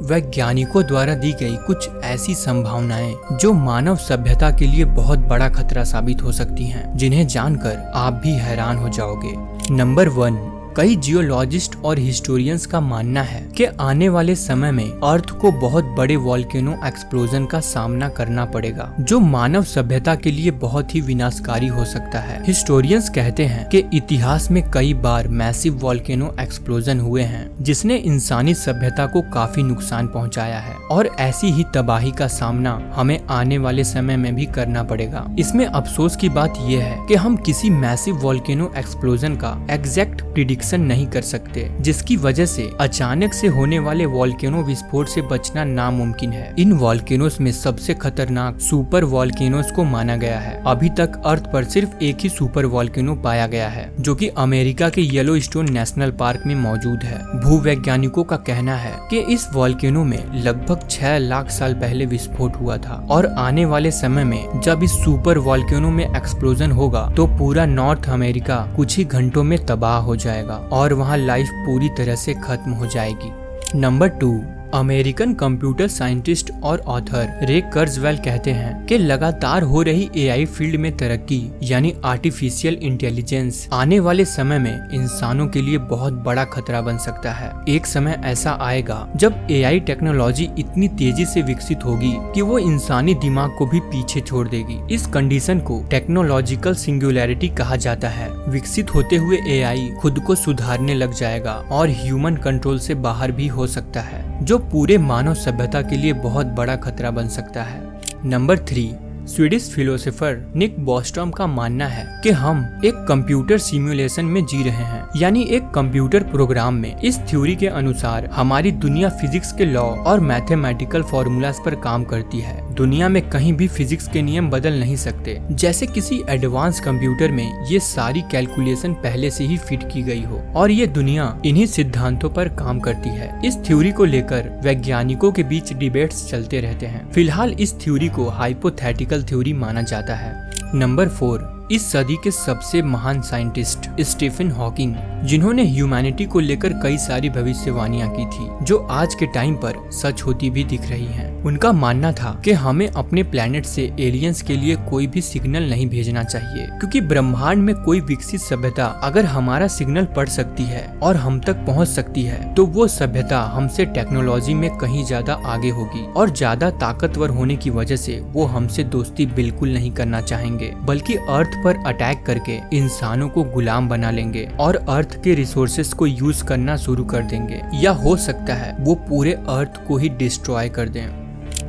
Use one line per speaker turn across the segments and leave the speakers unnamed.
वैज्ञानिकों द्वारा दी गई कुछ ऐसी संभावनाएं जो मानव सभ्यता के लिए बहुत बड़ा खतरा साबित हो सकती हैं, जिन्हें जानकर आप भी हैरान हो जाओगे। नंबर 1, कई जियोलॉजिस्ट और हिस्टोरियंस का मानना है कि आने वाले समय में अर्थ को बहुत बड़े वॉल्केनो एक्सप्लोजन का सामना करना पड़ेगा, जो मानव सभ्यता के लिए बहुत ही विनाशकारी हो सकता है। हिस्टोरियंस कहते हैं कि इतिहास में कई बार मैसिव वॉल्केनो एक्सप्लोजन हुए हैं, जिसने इंसानी सभ्यता को काफी नुकसान पहुंचाया है, और ऐसी ही तबाही का सामना हमें आने वाले समय में भी करना पड़ेगा। इसमें अफसोस की बात यह है कि हम किसी मैसिव वॉल्केनो एक्सप्लोजन का एग्जैक्ट प्रिडिक्शन नहीं कर सकते, जिसकी वजह से अचानक से होने वाले वॉल्केनो विस्फोट से बचना नामुमकिन है। इन वॉल्केनोस में सबसे खतरनाक सुपर वॉल्केनोस को माना गया है। अभी तक अर्थ पर सिर्फ एक ही सुपर वॉल्केनो पाया गया है, जो कि अमेरिका के येलोस्टोन नेशनल पार्क में मौजूद है। भूवैज्ञानिकों का कहना है कि इस वॉल्केनो में लगभग 6 लाख साल पहले विस्फोट हुआ था, और आने वाले समय में जब इस सुपर वॉल्केनो में एक्सप्लोजन होगा तो पूरा नॉर्थ अमेरिका कुछ ही घंटों में तबाह हो जाएगा और वहाँ लाइफ पूरी तरह से खत्म हो जाएगी। नंबर 2, अमेरिकन कंप्यूटर साइंटिस्ट और ऑथर रे कर्जवेल कहते हैं कि लगातार हो रही एआई फील्ड में तरक्की यानी आर्टिफिशियल इंटेलिजेंस आने वाले समय में इंसानों के लिए बहुत बड़ा खतरा बन सकता है। एक समय ऐसा आएगा जब एआई टेक्नोलॉजी इतनी तेजी से विकसित होगी कि वो इंसानी दिमाग को भी पीछे छोड़ देगी। इस कंडीशन को टेक्नोलॉजिकल सिंगुलैरिटी कहा जाता है। विकसित होते हुए एआई खुद को सुधारने लग जाएगा और ह्यूमन कंट्रोल से बाहर भी हो सकता है, जो पूरे मानव सभ्यता के लिए बहुत बड़ा खतरा बन सकता है। नंबर 3, स्वीडिश फिलोसोफर निक बॉस्ट्रॉम का मानना है कि हम एक कंप्यूटर सिमुलेशन में जी रहे हैं, यानी एक कंप्यूटर प्रोग्राम में। इस थ्योरी के अनुसार हमारी दुनिया फिजिक्स के लॉ और मैथमेटिकल फॉर्मूलाज पर काम करती है। दुनिया में कहीं भी फिजिक्स के नियम बदल नहीं सकते, जैसे किसी एडवांस कंप्यूटर में ये सारी कैलकुलेशन पहले से ही फिट की गई हो, और ये दुनिया इन्हीं सिद्धांतों पर काम करती है। इस थ्योरी को लेकर वैज्ञानिकों के बीच डिबेट्स चलते रहते हैं। फिलहाल इस थ्योरी को हाइपोथेटिकल थ्योरी माना जाता है। नंबर 4, इस सदी के सबसे महान साइंटिस्ट स्टीफन हॉकिंग, जिन्होंने ह्यूमैनिटी को लेकर कई सारी भविष्यवाणियां की थी, जो आज के टाइम पर सच होती भी दिख रही हैं। उनका मानना था कि हमें अपने प्लेनेट से एलियंस के लिए कोई भी सिग्नल नहीं भेजना चाहिए, क्योंकि ब्रह्मांड में कोई विकसित सभ्यता अगर हमारा सिग्नल पढ़ सकती है और हम तक पहुंच सकती है, तो वो सभ्यता हमसे टेक्नोलॉजी में कहीं ज्यादा आगे होगी, और ज्यादा ताकतवर होने की वजह से वो हमसे दोस्ती बिल्कुल नहीं करना चाहेंगे, बल्कि अर्थ पर अटैक करके इंसानों को गुलाम बना लेंगे और अर्थ के रिसोर्सेस को यूज करना शुरू कर देंगे, या हो सकता है वो पूरे अर्थ को ही डिस्ट्रॉय कर दें।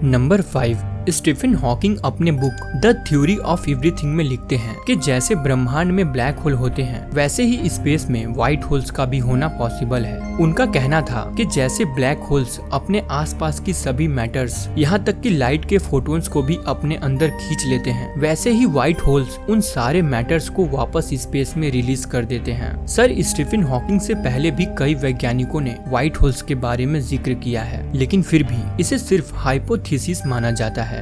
नंबर 5, स्टीफन हॉकिंग अपने book the theory of everything में लिखते हैं कि जैसे ब्रह्मांड में ब्लैक होल होते हैं, वैसे ही स्पेस में व्हाइट होल्स का भी होना पॉसिबल है। उनका कहना था कि जैसे ब्लैक होल्स अपने आसपास की सभी मैटर्स, यहाँ तक कि लाइट के फोटोन्स को भी अपने अंदर खींच लेते हैं, वैसे ही व्हाइट होल्स उन सारे मैटर्स को वापस स्पेस में रिलीज कर देते हैं। सर स्टीफन हॉकिंग से पहले भी कई वैज्ञानिकों ने व्हाइट होल्स के बारे में जिक्र किया है, लेकिन फिर भी इसे सिर्फ हाइपोथेसिस माना जाता है।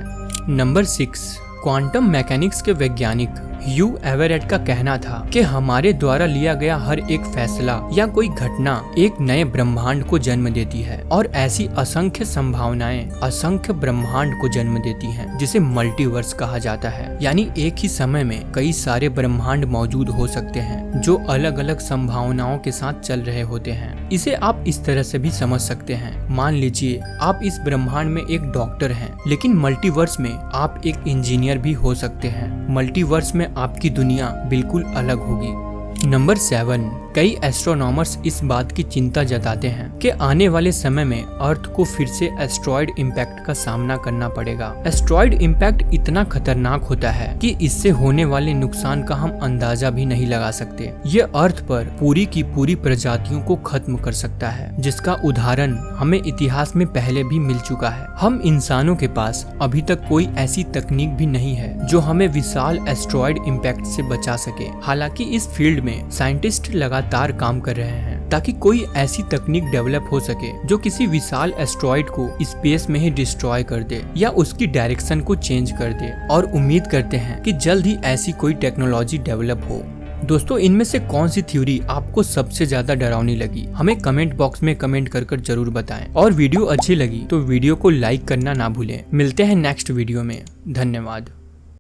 नंबर 6, क्वांटम मैकेनिक्स के वैज्ञानिक ह्यू एवरेट का कहना था कि हमारे द्वारा लिया गया हर एक फैसला या कोई घटना एक नए ब्रह्मांड को जन्म देती है, और ऐसी असंख्य संभावनाएं असंख्य ब्रह्मांड को जन्म देती हैं, जिसे मल्टीवर्स कहा जाता है। यानी एक ही समय में कई सारे ब्रह्मांड मौजूद हो सकते हैं, जो अलग अलग संभावनाओं के साथ चल रहे होते हैं। इसे आप इस तरह से भी समझ सकते हैं, मान लीजिए आप इस ब्रह्मांड में एक डॉक्टर हैं, लेकिन मल्टीवर्स में आप एक इंजीनियर भी हो सकते हैं। मल्टीवर्स में आपकी दुनिया बिल्कुल अलग होगी। नंबर 7, कई एस्ट्रोनॉमर्स इस बात की चिंता जताते हैं कि आने वाले समय में अर्थ को फिर से एस्ट्रॉयड इम्पैक्ट का सामना करना पड़ेगा। एस्ट्रॉयड इम्पैक्ट इतना खतरनाक होता है कि इससे होने वाले नुकसान का हम अंदाजा भी नहीं लगा सकते। ये अर्थ पर पूरी की पूरी प्रजातियों को खत्म कर सकता है, जिसका उदाहरण हमें इतिहास में पहले भी मिल चुका है। हम इंसानों के पास अभी तक कोई ऐसी तकनीक भी नहीं है जो हमें विशाल एस्ट्रॉयड इम्पैक्ट से बचा सके। हालांकि इस फील्ड में साइंटिस्ट लगातार काम कर रहे हैं ताकि कोई ऐसी तकनीक डेवलप हो सके जो किसी विशाल एस्ट्रॉयड को स्पेस में ही डिस्ट्रॉय कर दे या उसकी डायरेक्शन को चेंज कर दे, और उम्मीद करते हैं कि जल्द ही ऐसी कोई टेक्नोलॉजी डेवलप हो। दोस्तों, इनमें से कौन सी थ्योरी आपको सबसे ज्यादा डरावनी लगी, हमें कमेंट बॉक्स में कमेंट कर जरूर बताएं। और वीडियो अच्छी लगी तो वीडियो को लाइक करना ना भूलें। मिलते हैं नेक्स्ट वीडियो में। धन्यवाद।